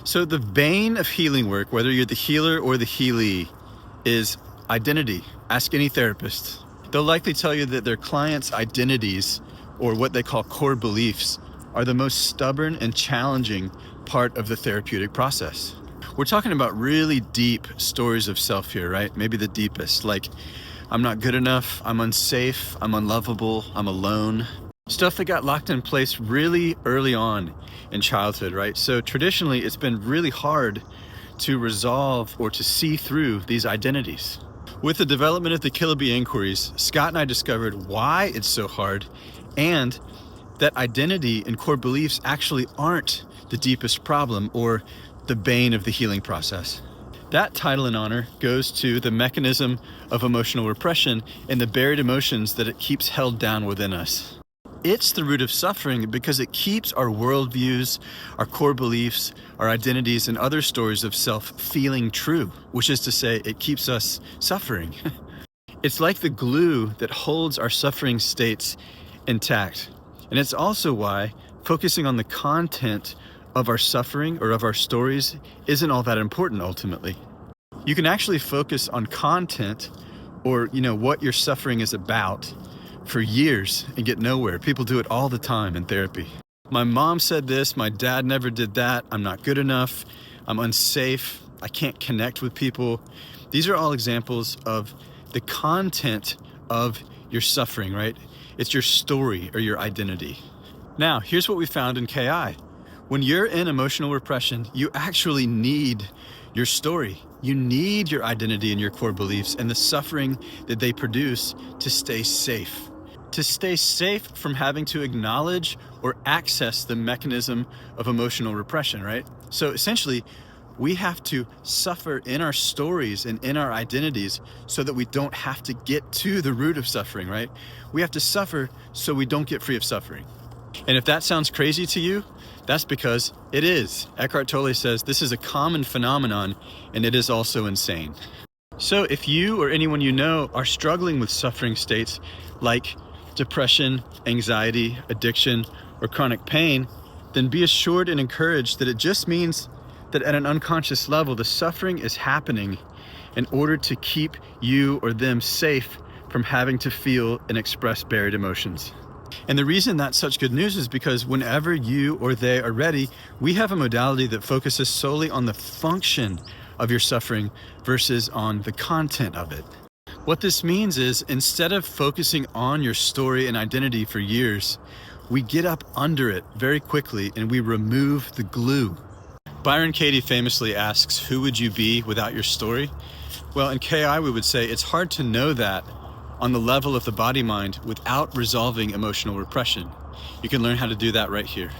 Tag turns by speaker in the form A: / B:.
A: So the bane of healing work, whether you're the healer or the healee, is identity. Ask any therapist. They'll likely tell you that their clients' identities, or what they call core beliefs, are the most stubborn and challenging part of the therapeutic process. We're talking about really deep stories of self here, right? Maybe the deepest, like I'm not good enough, I'm unsafe, I'm unlovable, I'm alone. Stuff that got locked in place really early on in childhood, right? So traditionally, it's been really hard to resolve or to see through these identities. With the development of the Killer Bee inquiries, Scott and I discovered why it's so hard, and that identity and core beliefs actually aren't the deepest problem or the bane of the healing process. That title and honor goes to the mechanism of emotional repression and the buried emotions that it keeps held down within us. It's the root of suffering because it keeps our worldviews, our core beliefs, our identities, and other stories of self feeling true, which is to say, it keeps us suffering. It's like the glue that holds our suffering states intact. And it's also why focusing on the content of our suffering or of our stories isn't all that important ultimately. You can actually focus on content or, what your suffering is about for years and get nowhere. People do it all the time in therapy. My mom said this, my dad never did that, I'm not good enough, I'm unsafe, I can't connect with people. These are all examples of the content of your suffering, right? It's your story or your identity. Now, here's what we found in KI. When you're in emotional repression, you actually need your story. You need your identity and your core beliefs and the suffering that they produce to stay safe. To stay safe from having to acknowledge or access the mechanism of emotional repression, right? So essentially, we have to suffer in our stories and in our identities so that we don't have to get to the root of suffering, right? We have to suffer so we don't get free of suffering. And if that sounds crazy to you, that's because it is. Eckhart Tolle says this is a common phenomenon and it is also insane. So if you or anyone you know are struggling with suffering states like depression, anxiety, addiction, or chronic pain, then be assured and encouraged that it just means that at an unconscious level, the suffering is happening in order to keep you or them safe from having to feel and express buried emotions. And the reason that's such good news is because whenever you or they are ready, we have a modality that focuses solely on the function of your suffering versus on the content of it. What this means is instead of focusing on your story and identity for years, we get up under it very quickly and we remove the glue. Byron Katie famously asks, who would you be without your story? Well, in KI, we would say it's hard to know that on the level of the body-mind without resolving emotional repression. You can learn how to do that right here.